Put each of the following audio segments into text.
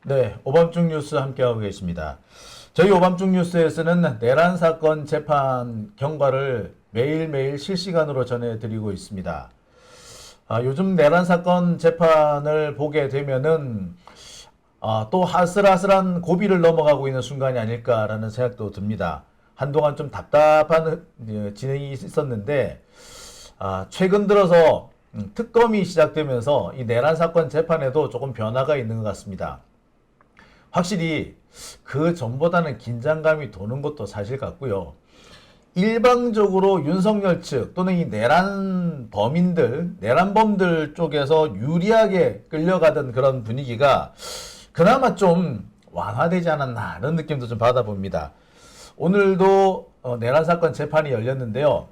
네, 오밤중 뉴스 함께하고 계십니다. 저희 오밤중 뉴스에서는 내란 사건 재판 경과를 매일매일 실시간으로 전해드리고 있습니다. 요즘 내란 사건 재판을 보게 되면은 또 아슬아슬한 고비를 넘어가고 있는 순간이 아닐까라는 생각도 듭니다. 한동안 좀 답답한 진행이 있었는데 최근 들어서 특검이 시작되면서 이 내란 사건 재판에도 조금 변화가 있는 것 같습니다. 확실히 그 전보다는 긴장감이 도는 것도 사실 같고요. 일방적으로 윤석열 측 또는 이 내란범들 쪽에서 유리하게 끌려가던 그런 분위기가 그나마 좀 완화되지 않았나 이런 느낌도 좀 받아봅니다. 오늘도 내란 사건 재판이 열렸는데요.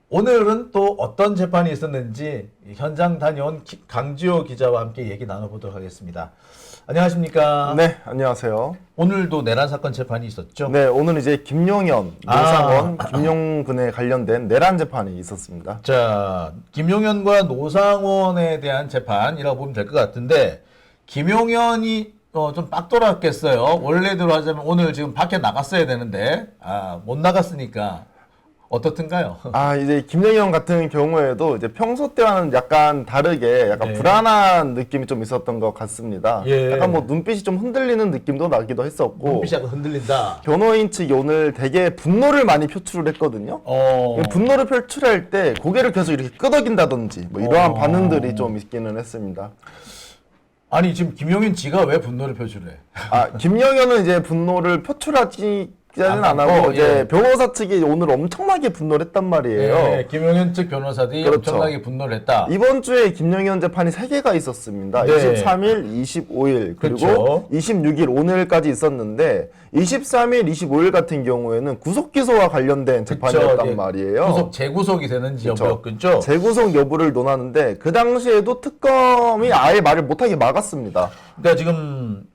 오늘은 또 어떤 재판이 있었는지 현장 다녀온 강지호 기자와 함께 얘기 나눠보도록 하겠습니다. 안녕하십니까? 네, 안녕하세요. 오늘도 내란 사건 재판이 있었죠? 네, 오늘 이제 김용현, 노상원, 김용근에 관련된 내란 재판이 있었습니다. 자, 김용현과 노상원에 대한 재판이라고 보면 될 것 같은데, 김용현이 좀 빡돌았겠어요. 원래대로 하자면 오늘 지금 밖에 나갔어야 되는데, 못 나갔으니까 어떻든가요? 이제 김용현 같은 경우에도 이제 평소 때와는 약간 다르게 약간 네. 불안한 느낌이 좀 있었던 것 같습니다. 예. 약간 뭐 눈빛이 좀 흔들리는 느낌도 나기도 했었고, 눈빛이 약간 흔들린다. 변호인 측이 오늘 되게 분노를 많이 표출을 했거든요. 분노를 표출할 때 고개를 계속 이렇게 끄덕인다든지 뭐 이러한 반응들이 좀 있기는 했습니다. 아니, 지금 김용현 지가 왜 분노를 표출해? 김용현은 이제 분노를 표출하지는 안 하고 않고, 이제 예. 변호사 측이 오늘 엄청나게 분노를 했단 말이에요. 네, 김용현 측 변호사들이 그렇죠. 엄청나게 분노를 했다. 이번 주에 김용현 재판이 3개가 있었습니다. 네. 23일, 25일, 그리고 그렇죠. 26일 오늘까지 있었는데 23일, 25일 같은 경우에는 구속 기소와 관련된 재판이었단 예, 말이에요. 재구속이 되는지 그렇죠. 여부였겠죠? 재구속 여부를 논하는데 그 당시에도 특검이 아예 말을 못하게 막았습니다. 그러니까 지금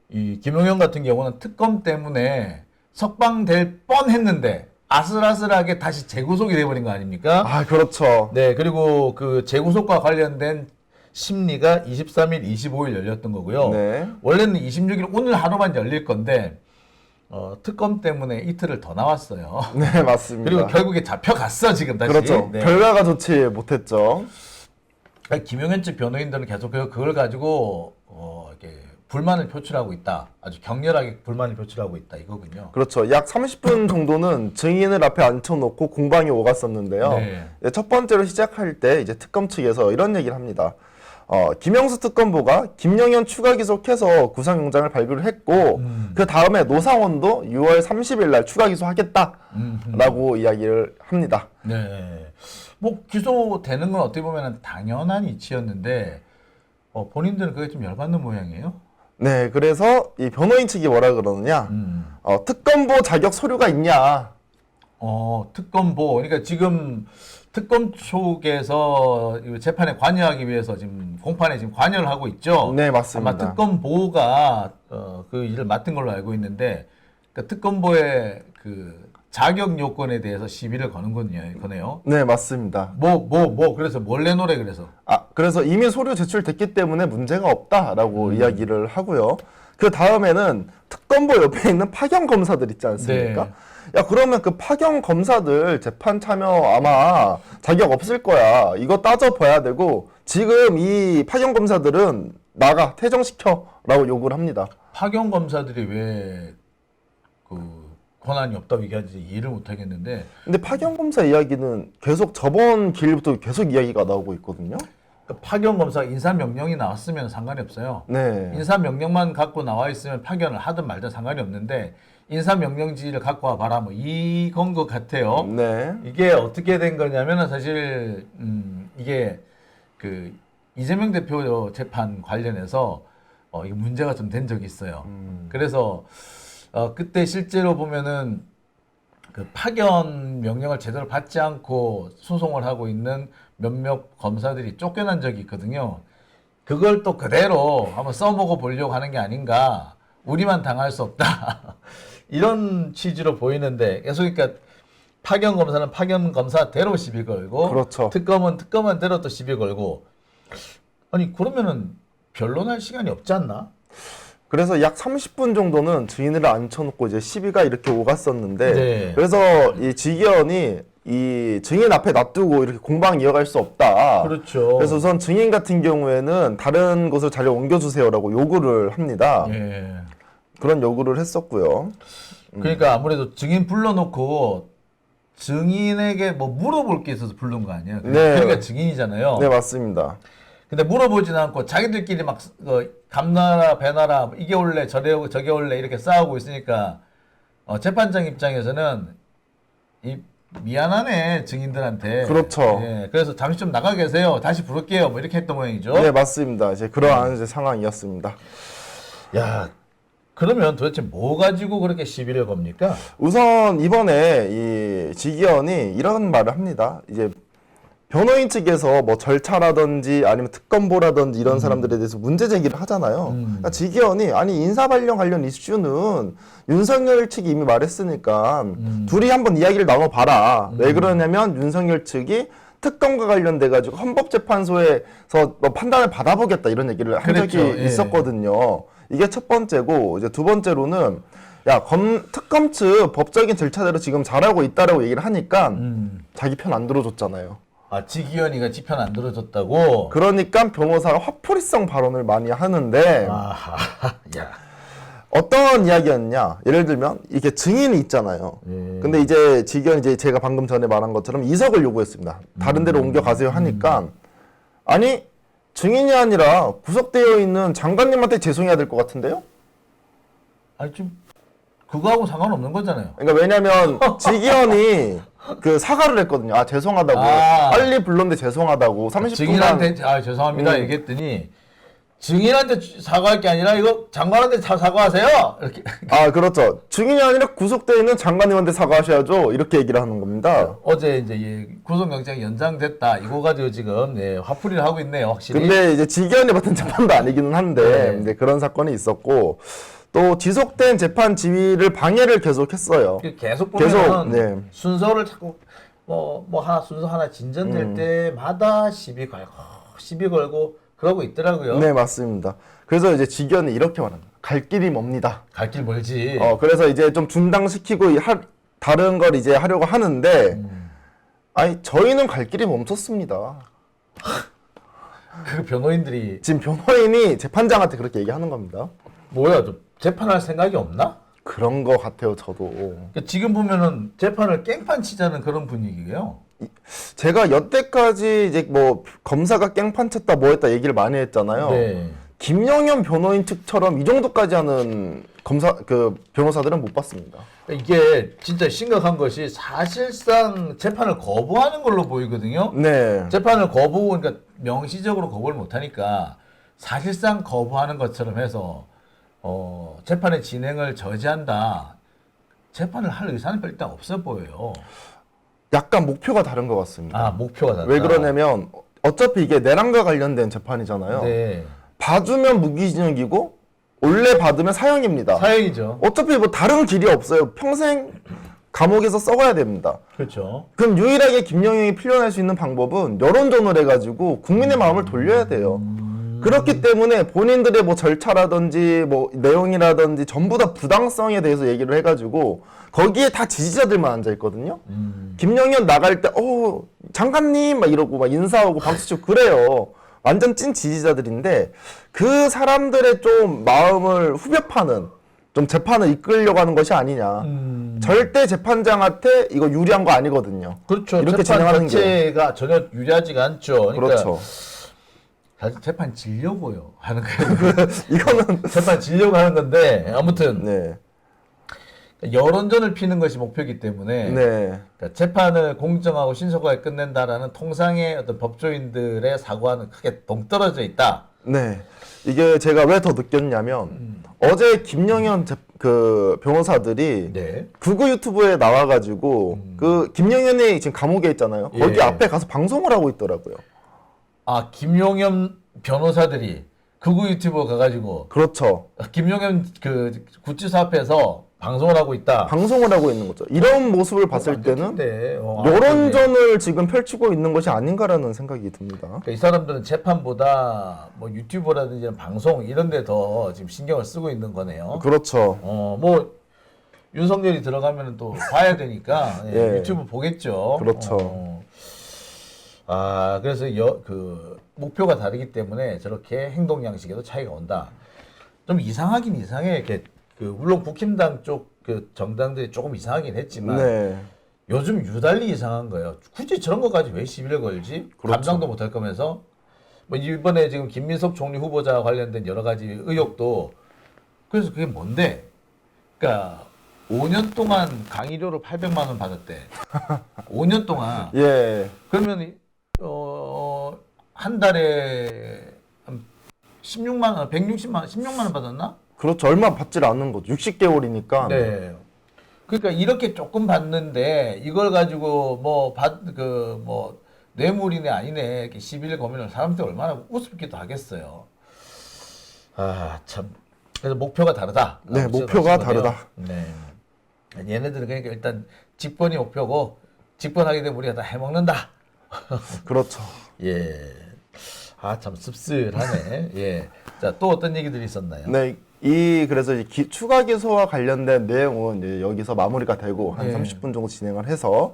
이 김용현 같은 경우는 특검 때문에 석방될 뻔했는데 아슬아슬하게 다시 재구속이 돼버린 거 아닙니까? 그렇죠. 네, 그리고 그 재구속과 관련된 심리가 23일, 25일 열렸던 거고요. 네. 원래는 26일 오늘 하루만 열릴 건데 특검 때문에 이틀을 더 나왔어요. 네, 맞습니다. 그리고 결국에 잡혀갔어 지금 다시. 그렇죠. 네. 결과가 좋지 못했죠. 그러니까 김용현 측 변호인들은 계속 그걸 가지고 이렇게 불만을 표출하고 있다. 아주 격렬하게 불만을 표출하고 있다 이거군요. 그렇죠. 약 30분 정도는 증인을 앞에 앉혀놓고 공방이 오갔었는데요. 네. 첫 번째로 시작할 때 이제 특검 측에서 이런 얘기를 합니다. 김영수 특검보가 김용현 추가 기소해서 구상영장을 발부를 했고 그 다음에 노상원도 6월 30일 날 추가 기소하겠다라고 이야기를 합니다. 네. 뭐 기소되는 건 어떻게 보면 당연한 이치였는데 본인들은 그게 좀 열받는 모양이에요. 네, 그래서 이 변호인 측이 뭐라 그러느냐? 특검보 자격 서류가 있냐? 특검보. 그러니까 지금 특검 쪽에서 이 재판에 관여하기 위해서 지금 공판에 지금 관여를 하고 있죠. 네, 맞습니다. 아마 특검보가 그 일을 맡은 걸로 알고 있는데 그 특검보의 그 자격 요건에 대해서 시비를 거네요. 네, 맞습니다. 그래서 뭘 내놓으래 그래서. 그래서 이미 서류 제출됐기 때문에 문제가 없다라고 이야기를 하고요. 그 다음에는 특검보 옆에 있는 파견 검사들 있지 않습니까? 네. 야, 그러면 그 파견 검사들 재판 참여 아마 자격 없을 거야. 이거 따져봐야 되고, 지금 이 파견 검사들은 나가, 퇴정시켜라고 요구를 합니다. 파견 검사들이 왜 권한이 없다고 얘기하는지 이해를 못 하겠는데. 근데 파견 검사 이야기는 계속 저번 기일부터 계속 이야기가 나오고 있거든요. 파견 검사 인사 명령이 나왔으면 상관이 없어요. 네. 인사 명령만 갖고 나와 있으면 파견을 하든 말든 상관이 없는데 인사 명령지를 갖고 와봐라 뭐 이건 것 같아요. 네. 이게 어떻게 된 거냐면은 사실 이게 그 이재명 대표 재판 관련해서 이게 문제가 좀 된 적이 있어요. 그래서 그때 실제로 보면은 그 파견 명령을 제대로 받지 않고 소송을 하고 있는 몇몇 검사들이 쫓겨난 적이 있거든요. 그걸 또 그대로 한번 써먹어 보려고 하는 게 아닌가. 우리만 당할 수 없다. 이런 취지로 보이는데 계속 그러니까 파견 검사는 파견 검사대로 시비 걸고 그렇죠. 특검은 특검한대로 또 시비 걸고 아니 그러면은 변론할 시간이 없지 않나? 그래서 약 30분 정도는 증인을 앉혀놓고 이제 시비가 이렇게 오갔었는데 네. 그래서 이 지기현이 이 증인 앞에 놔두고 이렇게 공방 이어갈 수 없다. 그렇죠. 그래서 우선 증인 같은 경우에는 다른 곳으로 자료 옮겨주세요라고 요구를 합니다. 예. 그런 요구를 했었고요. 그러니까 아무래도 증인 불러놓고 증인에게 뭐 물어볼 게 있어서 부른 거 아니야? 네. 그러니까 증인이잖아요. 네, 맞습니다. 근데 물어보진 않고 자기들끼리 막 감나라 배나라 이게 올래 저게 올래 이렇게 싸우고 있으니까 재판장 입장에서는 미안하네 증인들한테. 그렇죠. 예, 그래서 잠시 좀 나가 계세요. 다시 부를게요. 뭐 이렇게 했던 모양이죠. 네, 맞습니다. 이제 그러한 이제 상황이었습니다. 야, 그러면 도대체 뭐 가지고 그렇게 시비를 겁니까? 우선 이번에 이 지기현이 이런 말을 합니다. 이제 변호인 측에서 뭐 절차라든지 아니면 특검보라든지 이런 사람들에 대해서 문제 제기를 하잖아요. 그러니까 지기현이 아니 인사발령 관련 이슈는 윤석열 측이 이미 말했으니까 둘이 한번 이야기를 나눠봐라. 왜 그러냐면 윤석열 측이 특검과 관련돼 가지고 헌법재판소에서 뭐 판단을 받아보겠다 이런 얘기를 한 적이 그랬죠. 예. 있었거든요. 이게 첫 번째고 이제 두 번째로는 야 특검 측 법적인 절차대로 지금 잘하고 있다라고 얘기를 하니까 자기 편 안 들어줬잖아요. 아, 지기현이가 지 편 안 들어줬다고? 그러니까 변호사가 화풀이성 발언을 많이 하는데 아하, 야. 어떤 이야기였냐? 예를 들면 이게 증인이 있잖아요. 근데 이제 지기현이 이제 제가 방금 전에 말한 것처럼 이석을 요구했습니다. 다른 데로 옮겨가세요 하니까 아니 증인이 아니라 구속되어 있는 장관님한테 죄송해야 될 것 같은데요? 아니 좀 그거하고 상관없는 거잖아요. 그러니까 왜냐면 지기현이 그 사과를 했거든요. 아 죄송하다고 빨리 불렀는데 죄송하다고 30분간 증인한테 아 죄송합니다 얘기했더니 증인한테 사과할 게 아니라 이거 장관한테 사과하세요 이렇게. 아 그렇죠. 증인이 아니라 구속되어 있는 장관님한테 사과하셔야죠. 이렇게 얘기를 하는 겁니다. 어제 이제 구속영장이 연장됐다 이거 가지고 지금 화풀이를 하고 있네요 확실히. 근데 이제 지기현이 맡은 재판도 아니기는 한데 네. 이제 그런 사건이 있었고 또 지속된 재판 지휘를 방해를 계속했어요. 계속 보면 네. 순서를 자꾸 뭐 하나 순서 하나 진전될 때마다 시비 걸고 그러고 있더라고요. 네 맞습니다. 그래서 이제 지기현이 이렇게 말합니다. 갈 길이 멉니다. 갈 길 멀지. 그래서 이제 좀 중단시키고 다른 걸 이제 하려고 하는데 아니 저희는 갈 길이 멈췄습니다. 그 변호인들이 지금 변호인이 재판장한테 그렇게 얘기하는 겁니다. 뭐야 좀 재판할 생각이 없나? 그런 거 같아요 저도. 그러니까 지금 보면은 재판을 깽판 치자는 그런 분위기예요. 제가 여태까지 이제 뭐 검사가 깽판 쳤다 뭐 했다 얘기를 많이 했잖아요. 네. 김영현 변호인 측처럼 이 정도까지 하는 변호사들은 못 봤습니다. 이게 진짜 심각한 것이 사실상 재판을 거부하는 걸로 보이거든요. 네. 재판을 그러니까 명시적으로 거부를 못하니까 사실상 거부하는 것처럼 해서 재판의 진행을 저지한다. 재판을 할 의사는 일단 없어 보여요. 약간 목표가 다른 것 같습니다. 아 목표가 다르다. 왜 그러냐면 어차피 이게 내란과 관련된 재판이잖아요. 네. 봐주면 무기징역이고 원래 받으면 사형입니다. 사형이죠. 어차피 뭐 다른 길이 없어요. 평생 감옥에서 썩어야 됩니다. 그렇죠. 그럼 유일하게 김영현이 풀려날 수 있는 방법은 여론전을 해가지고 국민의 마음을 돌려야 돼요. 그렇기 때문에 본인들의 뭐 절차라든지 뭐 내용이라든지 전부 다 부당성에 대해서 얘기를 해가지고 거기에 다 지지자들만 앉아 있거든요. 김영현 나갈 때 장관님 막 이러고 막 인사하고 박수치고 그래요. 완전 찐 지지자들인데 그 사람들의 좀 마음을 후벼 파는 좀 재판을 이끌려고 하는 것이 아니냐. 절대 재판장한테 이거 유리한 거 아니거든요. 그렇죠. 이렇게 재판 진행하는 게. 자체가 전혀 유리하지가 않죠. 그러니까 그렇죠. 사실 재판 지려고요 하는 거예요. 이거는 재판 지려고 하는 건데 아무튼 네. 여론전을 피는 것이 목표이기 때문에 네. 그러니까 재판을 공정하고 신속하게 끝낸다라는 통상의 어떤 법조인들의 사고와는 크게 동떨어져 있다. 네. 이게 제가 왜 더 느꼈냐면 어제 김영현 변호사들이 네. 구구 유튜브에 나와가지고 그 김영현이 지금 감옥에 있잖아요. 거기 예. 앞에 가서 방송을 하고 있더라고요. 아 김용현 변호사들이 극우 유튜버 가가지고 그렇죠. 김용현 그 구치소 앞에서 방송을 하고 있다. 방송을 하고 있는 거죠. 이런 모습을 봤을 때는 여론전을 지금 펼치고 있는 것이 아닌가라는 생각이 듭니다. 그러니까 이 사람들은 재판보다 뭐 유튜브라든지 이런 방송 이런 데 더 지금 신경을 쓰고 있는 거네요. 그렇죠. 뭐 윤석열이 들어가면 또 봐야 되니까 예. 유튜브 보겠죠. 그렇죠. 그래서 그 목표가 다르기 때문에 저렇게 행동 양식에도 차이가 온다. 좀 이상하긴 이상해. 이렇게 물론 국힘당 쪽 그 정당들이 조금 이상하긴 했지만 네. 요즘 유달리 이상한 거예요. 굳이 저런 것까지 왜 시비를 걸지? 그렇죠. 감당도 못할 거면서 뭐 이번에 지금 김민석 총리 후보자 관련된 여러 가지 의혹도 그래서 그게 뭔데? 그러니까 5년 동안 강의료를 800만 원 받았대. 5년 동안. 예. 그러면 한 달에 한 16만 원, 160만 원, 16만 원 받았나? 그렇죠. 얼마 받질 않는 거죠. 60개월이니까. 네. 그러니까 이렇게 조금 받는데 이걸 가지고 뭐 뇌물이네 아니네 이렇게 시비를 거면 사람들이 얼마나 우습기도 하겠어요. 참. 그래서 목표가 다르다. 네, 목표가 다르다. 네. 얘네들은 그러니까 일단 직권이 목표고 직권하게 되면 우리가 다 해먹는다. 그렇죠. 예. 참 씁쓸하네. 예. 자, 또 어떤 얘기들이 있었나요? 네. 그래서 추가 기소와 관련된 내용은 이제 여기서 마무리가 되고 한 30분 정도 진행을 해서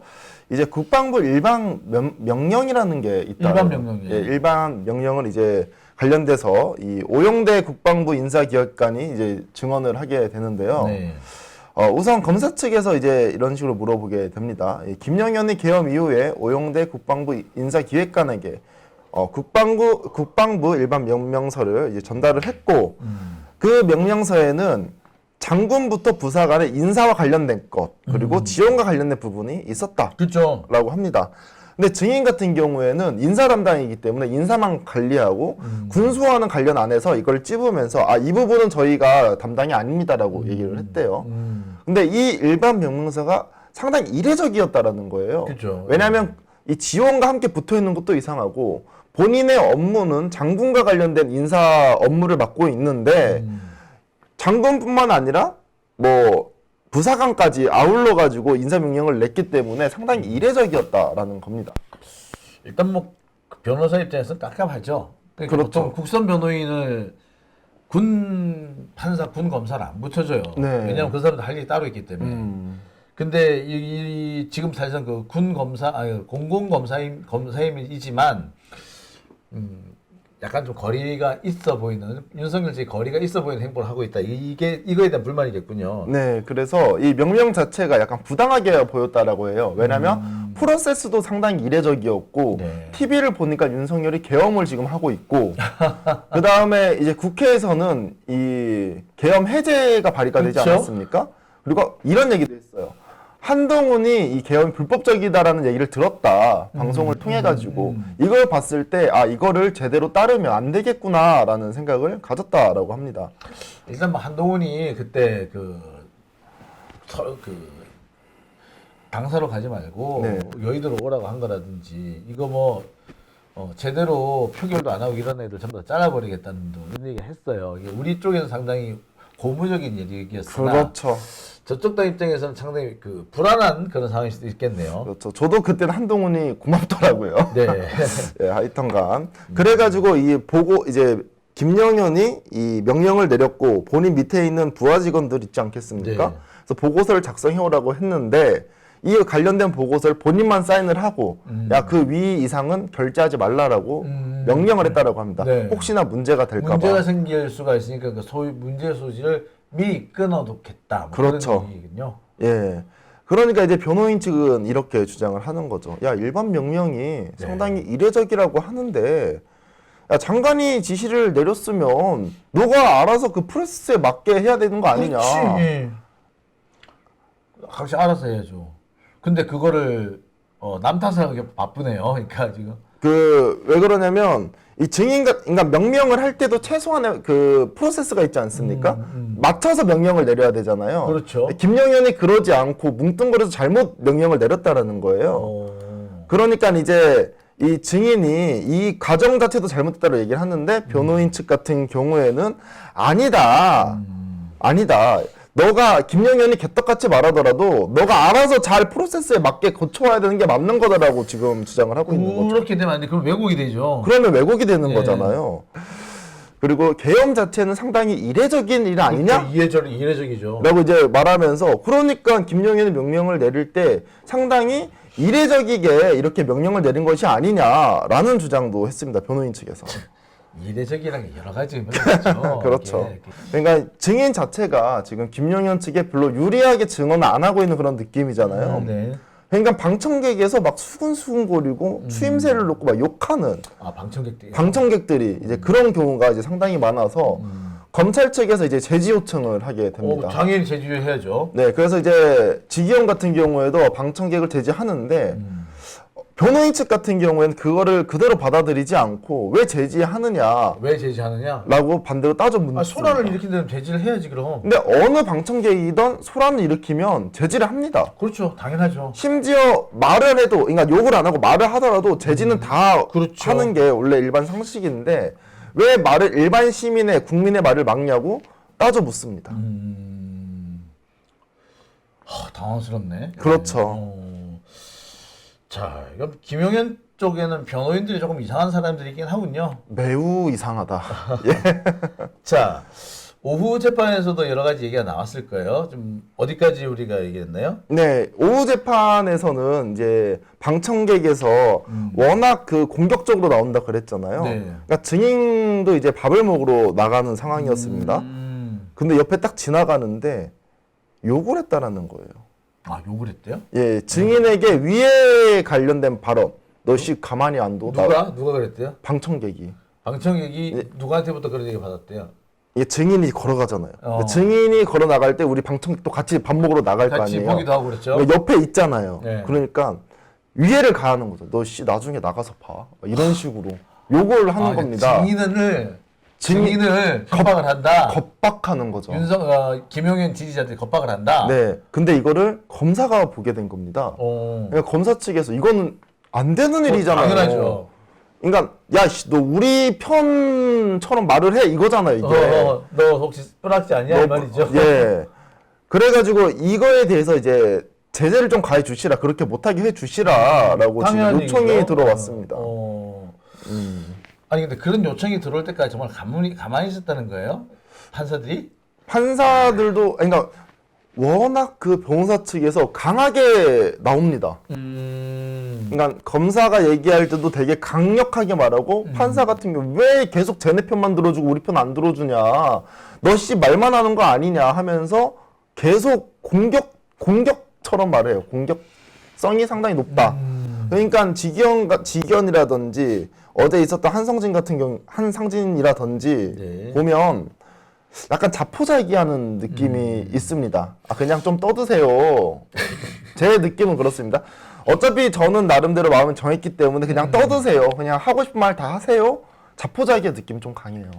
이제 국방부 일반 명령이라는 게 있다. 일반 명령이요. 예, 일반 명령을 이제 관련돼서 이 오영대 국방부 인사기획관이 이제 증언을 하게 되는데요. 네. 우선 검사 측에서 이제 이런 식으로 물어보게 됩니다. 김영현의 계엄 이후에 오영대 국방부 인사기획관에게 국방부 일반 명령서를 이제 전달을 했고 그 명령서에는 장군부터 부사 간의 인사와 관련된 것 그리고 지원과 관련된 부분이 있었다라고 그렇죠. 합니다. 근데 증인 같은 경우에는 인사 담당이기 때문에 인사만 관리하고 군수와는 관련 안 해서 이걸 찝으면서 이 부분은 저희가 담당이 아닙니다라고 얘기를 했대요. 근데 이 일반 명령서가 상당히 이례적이었다라는 거예요. 그렇죠. 왜냐하면 이 지원과 함께 붙어 있는 것도 이상하고 본인의 업무는 장군과 관련된 인사 업무를 맡고 있는데 장군뿐만 아니라 뭐 부사관까지 아울러 가지고 인사 명령을 냈기 때문에 상당히 이례적이었다라는 겁니다. 일단 뭐 변호사 입장에서는 깝깝하죠. 그러니까 그렇죠. 보통 국선 변호인을 군 판사, 군 검사를 안 붙여줘요. 네. 왜냐하면 그 사람도 할 일이 따로 있기 때문에. 근데 지금 사실상 그 군 검사, 공공 검사임이지만 약간 좀 거리가 있어 보이는 윤석열 측이 거리가 있어 보이는 행보를 하고 있다. 이거에 대한 불만이겠군요. 네, 그래서 이 명령 자체가 약간 부당하게 보였다라고 해요. 왜냐하면 프로세스도 상당히 이례적이었고 네. TV를 보니까 윤석열이 계엄을 지금 하고 있고 그 다음에 이제 국회에서는 이 계엄 해제가 발의가 되지 그렇죠? 않았습니까? 그리고 이런 얘기도 했어요. 한동훈이 이 계엄이 불법적이다라는 얘기를 들었다. 방송을 통해 가지고 이걸 봤을 때 이거를 제대로 따르면 안 되겠구나라는 생각을 가졌다라고 합니다. 일단 뭐 한동훈이 그때 당사로 가지 말고 네. 여의도로 오라고 한 거라든지 이거 뭐 제대로 표결도 안 하고 이런 애들 전부 다 잘라버리겠다는 이런 얘기 했어요. 이게 우리 쪽에는 상당히 고무적인 얘기였으나 그렇죠. 저쪽 당 입장에서는 상당히 불안한 그런 상황일 수도 있겠네요. 그렇죠. 저도 그때는 한동훈이 고맙더라고요. 네. 예, 하여튼간 그래가지고 이제 김영현이 이 명령을 내렸고 본인 밑에 있는 부하 직원들 있지 않겠습니까? 네. 그래서 보고서를 작성해 오라고 했는데 이 관련된 보고서를 본인만 사인을 하고 그 위 이상은 결제하지 말라라고 명령을 했다라고 합니다. 네. 혹시나 문제가 될까 봐. 문제가 생길 수가 있으니까 그 문제 소지를 미리 끊어놓겠다. 뭐 그렇죠. 그런 얘기군요. 예. 그러니까 이제 변호인 측은 이렇게 주장을 하는 거죠. 일반 명령이 상당히 이례적이라고 하는데 장관이 지시를 내렸으면 너가 알아서 그 프로세스에 맞게 해야 되는 거 아니냐. 그렇지. 각시 알아서 해야죠. 근데 그거를 남 탓하기 바쁘네요. 그러니까 지금. 왜 그러냐면 이 그러니까 명령을 할 때도 최소한의 그 프로세스가 있지 않습니까? 맞춰서 명령을 내려야 되잖아요. 그렇죠. 김영현이 그러지 않고 뭉뚱그려서 잘못 명령을 내렸다라는 거예요. 그러니까 이제 이 증인이 이 과정 자체도 잘못됐다고 얘기를 하는데 변호인 측 같은 경우에는 아니다. 아니다. 너가 김영현이 개떡같이 말하더라도 너가 알아서 잘 프로세스에 맞게 거쳐와야 되는 게 맞는 거다라고 지금 주장을 하고 있는 거죠. 그렇게 되면 안 돼. 그럼 왜곡이 되죠. 그러면 왜곡이 되는 예. 거잖아요. 그리고 계엄 자체는 상당히 이례적인 일 아니냐? 이례적이죠. 라고 이제 말하면서 그러니까 김영현이 명령을 내릴 때 상당히 이례적이게 이렇게 명령을 내린 것이 아니냐라는 주장도 했습니다. 변호인 측에서. 이례적이라는 게 여러 가지 의미가 있죠. 그렇죠. 이게. 그러니까 증인 자체가 지금 김영현 측에 별로 유리하게 증언을 안 하고 있는 그런 느낌이잖아요. 네. 그러니까 방청객에서 막 수근수근거리고 추임새를 놓고 막 욕하는 방청객들이 이제 그런 경우가 이제 상당히 많아서 검찰 측에서 이제 제지 요청을 하게 됩니다. 당연히 제지를 해야죠. 네, 그래서 이제 지기현 같은 경우에도 방청객을 제지하는데 변호인 측 같은 경우에는 그거를 그대로 받아들이지 않고 왜 제지하느냐? 왜 제지하느냐? 라고 반대로 따져 묻습니다. 소란을 일으키는 제지를 해야지 그럼. 근데 어느 방청객이든 소란을 일으키면 제지를 합니다. 그렇죠. 당연하죠. 심지어 말을 해도, 그러니까 욕을 안 하고 말을 하더라도 제지는 다 그렇죠. 하는 게 원래 일반 상식인데 왜 말을 일반 시민의 국민의 말을 막냐고 따져 묻습니다. 당황스럽네. 그렇죠. 자, 이건 김용현 쪽에는 변호인들이 조금 이상한 사람들이긴 하군요. 매우 이상하다. 예. 자, 오후 재판에서도 여러 가지 얘기가 나왔을 거예요. 좀 어디까지 우리가 얘기했나요? 네, 오후 재판에서는 이제 방청객에서 워낙 그 공격적으로 나온다 그랬잖아요. 네. 그러니까 증인도 이제 밥을 먹으러 나가는 상황이었습니다. 근데 옆에 딱 지나가는데 욕을 했다라는 거예요. 욕을 했대요? 예, 증인에게 위에 관련된 발언. 너씨 가만히 안 둬. 누가 그랬대요? 방청객이. 방청객이 누구한테부터 그런 얘기 받았대요? 이게 증인이 걸어가잖아요. 근데 증인이 걸어 나갈 때 우리 방청객도 같이 밥 먹으러 나갈 거 같이 아니에요. 보기도 하고 그랬죠. 그러니까 옆에 있잖아요. 네. 그러니까 위해를 가하는 거죠. 너 씨 나중에 나가서 봐. 이런 식으로 욕을 하는 겁니다. 증인을 협박을 한다. 겁박하는 거죠. 김용현 지지자들이 겁박을 한다. 네. 근데 이거를 검사가 보게 된 겁니다. 그러니까 검사 측에서 이거는 안 되는 일이잖아요. 당연하죠. 그러니까 야, 씨, 너 우리 편처럼 말을 해 이거잖아요. 이게. 너 혹시 뿌락지 아니야 이 말이죠. 예. 그래가지고 이거에 대해서 이제 제재를 좀 가해 주시라, 그렇게 못하게 해 주시라라고 지금 요청이 얘기죠. 들어왔습니다. 아니 근데 그런 요청이 들어올 때까지 정말 가만히 있었다는 거예요? 판사들이? 판사들도 그러니까 워낙 그 변호사 측에서 강하게 나옵니다. 그러니까 검사가 얘기할 때도 되게 강력하게 말하고 판사 같은 경우 왜 계속 쟤네 편만 들어주고 우리 편 안 들어주냐, 너 씨 말만 하는 거 아니냐 하면서 계속 공격처럼 말해요. 공격성이 상당히 높다. 그러니까 지견이라든지 어제 있었던 한상진이라든지 네. 보면 약간 자포자기하는 느낌이 있습니다. 그냥 좀 떠드세요. 제 느낌은 그렇습니다. 어차피 저는 나름대로 마음을 정했기 때문에 그냥 떠드세요. 그냥 하고 싶은 말 다 하세요. 자포자기의 느낌이 좀 강해요.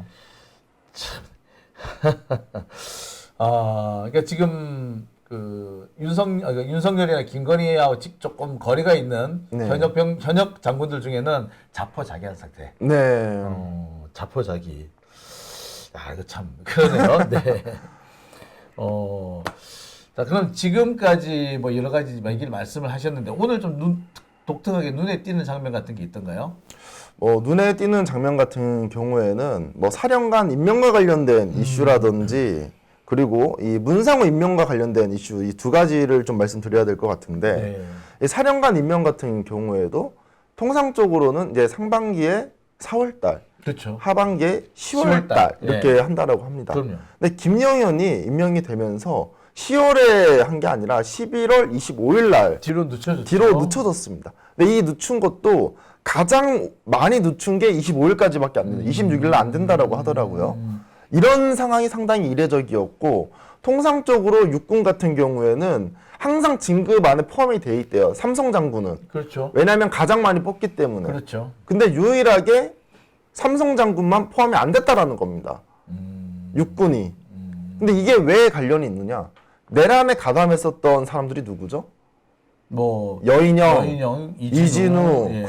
그러니까 지금 그 윤석열이나 김건희하고 조금 거리가 있는 네. 현역 장군들 중에는 자포자기한 상태. 네. 자포자기. 이거 참 그러네요. 네. 자, 그럼 지금까지 뭐 여러 가지 얘기를 말씀을 하셨는데 오늘 좀 독특하게 눈에 띄는 장면 같은 게 있던가요? 눈에 띄는 장면 같은 경우에는 뭐 사령관 임명과 관련된 이슈라든지 그리고 이 문상호 임명과 관련된 이슈, 이 두 가지를 좀 말씀드려야 될 것 같은데, 이 사령관 임명 같은 경우에도 통상적으로는 이제 상반기에 4월달, 그렇죠. 하반기에 10월달 이렇게 한다라고 합니다. 그럼요. 근데 김영현이 임명이 되면서 10월에 한 게 아니라 11월 25일 날 뒤로 늦춰졌죠. 뒤로 늦춰졌습니다. 근데 이 늦춘 것도 가장 많이 늦춘 게 25일까지밖에 안 됩니다. 26일 날 안 된다라고 하더라고요. 이런 상황이 상당히 이례적이었고, 통상적으로 육군 같은 경우에는 항상 진급 안에 포함이 돼 있대요. 삼성 장군은. 그렇죠. 왜냐하면 가장 많이 뽑기 때문에. 그렇죠. 근데 유일하게 삼성 장군만 포함이 안 됐다라는 겁니다. 육군이. 근데 이게 왜 관련이 있느냐? 내란에 가담했었던 사람들이 누구죠? 뭐 여인영, 이진우, 예.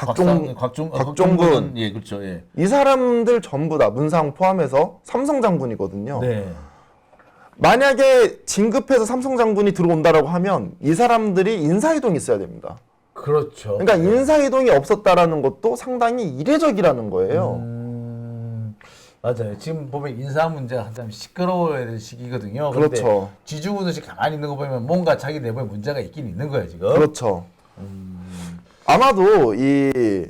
곽종근은 예, 그렇죠. 예. 이 사람들 전부 다 문상호 포함해서 삼성 장군이거든요. 네. 만약에 진급해서 삼성 장군이 들어온다라고 하면 이 사람들이 인사이동이 있어야 됩니다. 그렇죠. 그러니까 인사이동이 없었다라는 것도 상당히 이례적이라는 거예요. 맞아요. 지금 보면 인사 문제가 한참 시끄러워야 될 시기거든요. 그런데 그렇죠. 쥐죽은 듯이 가만히 있는 거 보면 뭔가 자기 내부에 문제가 있긴 있는 거예요, 지금. 그렇죠. 아마도 이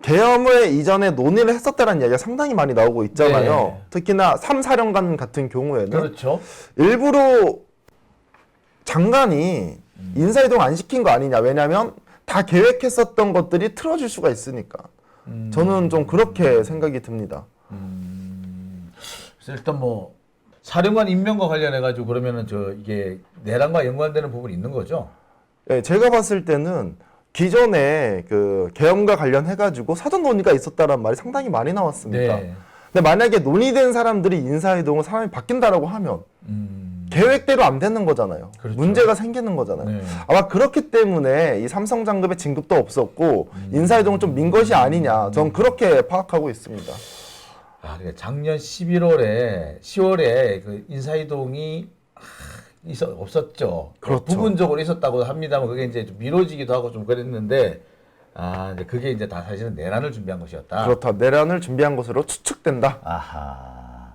계엄을 이전에 논의를 했었다는 이야기가 상당히 많이 나오고 있잖아요. 네. 특히나 3사령관 같은 경우에는 그렇죠. 일부러 장관이 인사이동 안 시킨 거 아니냐. 왜냐하면 다 계획했었던 것들이 틀어질 수가 있으니까. 저는 좀 그렇게 생각이 듭니다. 그래서 일단 뭐 사령관 임명과 관련해 가지고 그러면은 이게 내란과 연관되는 부분이 있는 거죠. 네, 제가 봤을 때는 기존에 그 계엄과 관련해가지고 사전 논의가 있었다는 말이 상당히 많이 나왔습니다. 네. 근데 만약에 논의된 사람들이 인사이동을 사람이 바뀐다라고 하면 계획대로 안 되는 거잖아요. 그렇죠. 문제가 생기는 거잖아요. 네. 아마 그렇기 때문에 이 삼성 장급의 진급도 없었고 인사이동은 좀 민 것이 아니냐. 전 그렇게 파악하고 있습니다. 아, 그래. 작년 10월에 그 인사이동이 없었죠. 그렇죠. 부분적으로 있었다고 합니다만 그게 이제 좀 미뤄지기도 하고 좀 그랬는데 이제 그게 이제 다 사실은 내란을 준비한 것이었다. 그렇다. 내란을 준비한 것으로 추측된다. 아하.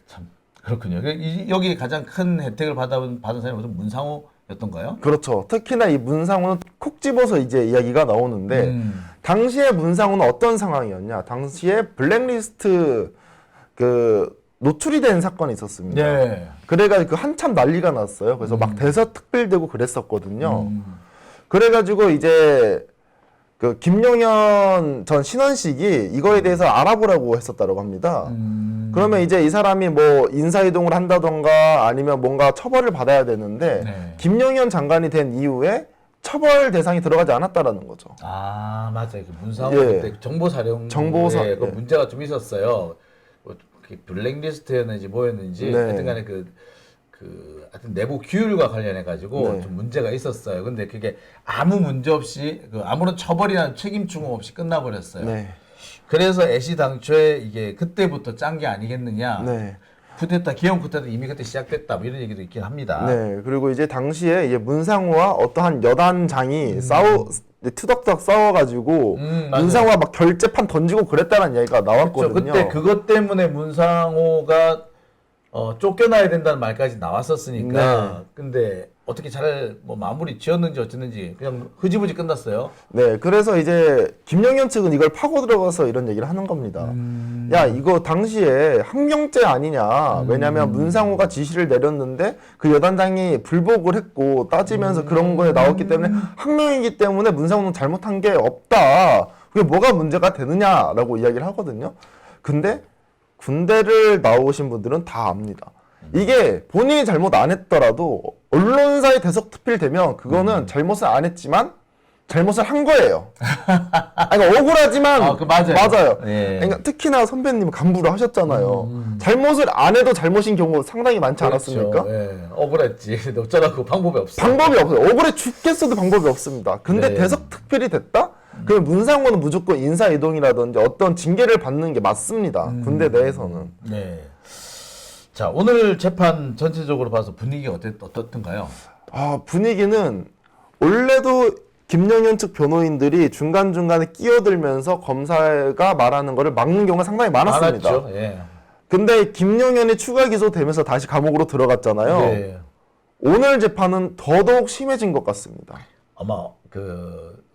참 그렇군요. 여기 가장 큰 혜택을 받은 사람이 무슨 문상호였던가요? 그렇죠. 특히나 이 문상호는 콕 집어서 이제 이야기가 나오는데 당시에 문상호는 어떤 상황이었냐? 당시에 블랙리스트 그 노출이 된 사건이 있었습니다. 네. 그래가지고 한참 난리가 났어요. 그래서 막 대서특필되고 그랬었거든요. 그래가지고 이제 그 김용현 전 신원식이 이거에 대해서 알아보라고 했었다고 합니다. 그러면 이제 이 사람이 뭐 인사이동을 한다던가 아니면 뭔가 처벌을 받아야 되는데 네. 김용현 장관이 된 이후에 처벌 대상이 들어가지 않았다라는 거죠. 아 맞아요. 그 문상호 예. 그때 정보사령부에 그 예. 문제가 좀 있었어요. 뭐 블랙리스트였는지 뭐였는지 네. 하여튼간에 하여튼 내부 규율과 관련해 가지고 네. 좀 문제가 있었어요. 근데 그게 아무 문제 없이 아무런 처벌이나 책임 추궁 없이 끝나버렸어요. 네. 그래서 애시당초에 이게 그때부터 짠 게 아니겠느냐. 네. 기형 쿠데타 이미 그때 시작됐다. 뭐 이런 얘기도 있긴 합니다. 네. 그리고 이제 당시에 이제 문상호와 어떠한 여단장이 투덕투덕 싸워가지고 맞아요. 문상호가 막 결재판 던지고 그랬다는 이야기가 나왔거든요. 그렇죠. 그때 그것 때문에 문상호가 쫓겨나야 된다는 말까지 나왔었으니까. 네. 근데 어떻게 잘 뭐 마무리 지었는지 어쨌는지 그냥 흐지부지 끝났어요. 네, 그래서 이제 김영현 측은 이걸 파고 들어가서 이런 얘기를 하는 겁니다. 야, 이거 당시에 항명죄 아니냐. 왜냐면 문상호가 지시를 내렸는데 그 여단장이 불복을 했고 따지면서 그런 거에 나왔기 때문에 항명이기 때문에 문상호는 잘못한 게 없다. 그게 뭐가 문제가 되느냐라고 이야기를 하거든요. 근데 군대를 나오신 분들은 다 압니다. 이게 본인이 잘못 안 했더라도 언론사에 대석특필되면 그거는 잘못을 안 했지만 잘못을 한 거예요. 아니, 그러니까 억울하지만 맞아요. 예. 그러니까 특히나 선배님 간부를 하셨잖아요. 잘못을 안 해도 잘못인 경우 상당히 많지 않았습니까? 그렇죠. 예. 억울했지. 근데 어쩌라고 방법이 없어. 방법이 없어요. 억울해 죽겠어도 방법이 없습니다. 근데 네. 대석특필이 됐다? 그럼 문상호는 무조건 인사이동이라든지 어떤 징계를 받는 게 맞습니다. 군대 내에서는. 네. 자, 오늘 재판 전체적으로 봐서 분위기가 어떻던가요? 분위기는 원래도 김영현 측 변호인들이 중간중간에 끼어들면서 검사가 말하는 거를 막는 경우가 상당히 많았습니다. 많았죠. 예. 근데 김영현이 추가 기소되면서 다시 감옥으로 들어갔잖아요. 네. 오늘 재판은 더더욱 심해진 것 같습니다. 아마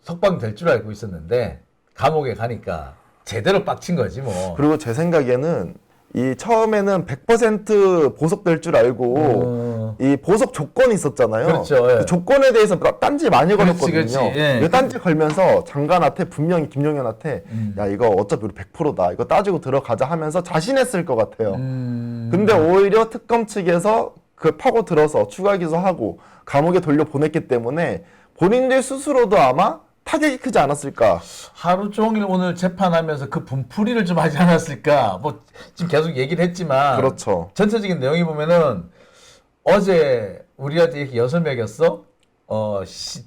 석방 될 줄 알고 있었는데 감옥에 가니까 제대로 빡친 거지 뭐. 그리고 제 생각에는 이 처음에는 100% 보석될 줄 알고 이 보석 조건이 있었잖아요. 그렇죠. 예. 그 조건에 대해서 딴지 많이 걸었거든요. 그렇지. 예. 그 딴지 걸면서 장관한테 분명히 김용현한테 야 이거 어차피 우리 100%다. 이거 따지고 들어가자 하면서 자신했을 것 같아요. 근데 오히려 특검 측에서 그 파고 들어서 추가 기소하고 감옥에 돌려보냈기 때문에 본인들 스스로도 아마 타격이 크지 않았을까. 하루 종일 오늘 재판하면서 그 분풀이를 좀 하지 않았을까. 뭐 지금 계속 얘기를 했지만 그렇죠. 전체적인 내용이 보면은 어제 우리한테 이렇게 6명이었어?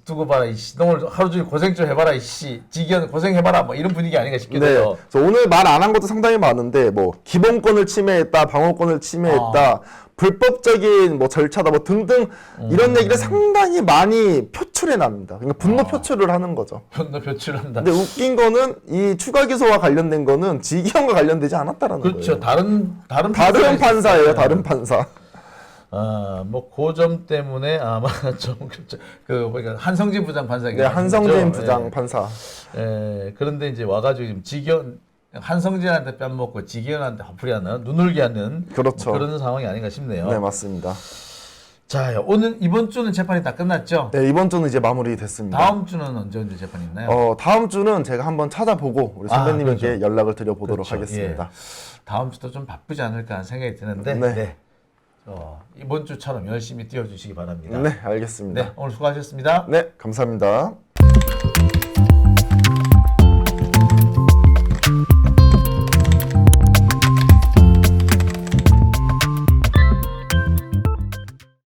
두고 봐라, 이씨. 너 오늘 하루 종일 고생 좀 해봐라, 이씨. 지기현 고생해봐라, 뭐 이런 분위기 아닌가 싶기도 네. 해요. 그래서 오늘 말 안 한 것도 상당히 많은데 뭐 기본권을 침해했다, 방어권을 침해했다, 불법적인 뭐 절차다, 뭐 등등 이런 얘기를 상당히 많이 표출해 납니다. 그러니까 분노 표출을 하는 거죠. 분노 표출한다. 근데 웃긴 거는 이 추가 기소와 관련된 거는 지기현과 관련되지 않았다라는 그렇죠. 거예요. 다른 판사예요, 다른 판사. 뭐 그 점 때문에 아마 좀 그렇죠. 그러니까 한성진 부장 판사가 네, 한성진 부장 판사. 그런데 이제 와가지고 지금 지기현 한성진한테 뺨 먹고 지기현한테 화풀이하는 눈울게 하는 그렇죠. 뭐 그런 상황이 아닌가 싶네요. 네, 맞습니다. 자, 이번 주는 재판이 다 끝났죠? 네, 이번 주는 이제 마무리됐습니다. 다음 주는 언제 재판이 있나요? 다음 주는 제가 한번 찾아보고 우리 선배님에게 그렇죠. 연락을 드려보도록 그렇죠. 하겠습니다. 예. 다음 주도 좀 바쁘지 않을까 하는 생각이 드는데 네. 이번 주처럼 열심히 뛰어주시기 바랍니다. 네, 알겠습니다. 네, 오늘 수고하셨습니다. 네, 감사합니다.